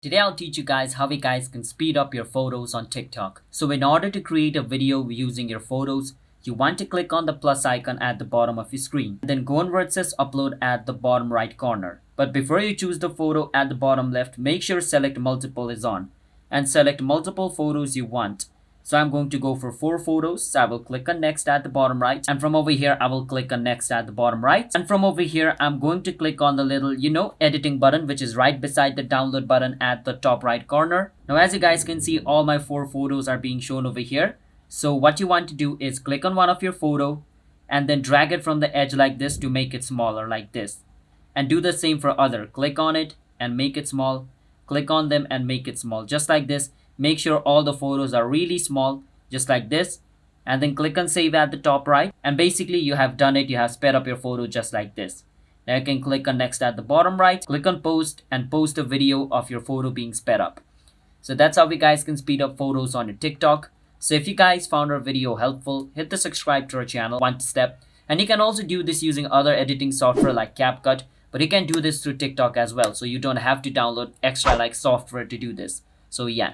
Today I'll teach you guys how you guys can speed up your photos on TikTok. So in order to create a video using your photos, you want to click on the plus icon at the bottom of your screen. Then go on where it says upload at the bottom right corner. But before you choose the photo at the bottom left, make sure select multiple is on. And select multiple photos you want. So I'm going to go for 4 photos. So I will click on next at the bottom right. And from over here, I will click on next at the bottom right. And from over here, I'm going to click on the little, editing button, which is right beside the download button at the top right corner. Now, as you guys can see, all my 4 photos are being shown over here. So what you want to do is click on one of your photo and then drag it from the edge like this to make it smaller like this. And do the same for other. Click on it and make it small. Click on them and make it small, just like this. Make sure all the photos are really small, just like this. And then click on save at the top right. And basically you have done it. You have sped up your photo just like this. Now you can click on next at the bottom right. Click on post and post a video of your photo being sped up. So that's how you guys can speed up photos on your TikTok. So if you guys found our video helpful, hit the subscribe to our channel, one step. And you can also do this using other editing software like CapCut. But you can do this through TikTok as well. So you don't have to download extra like software to do this. So yeah.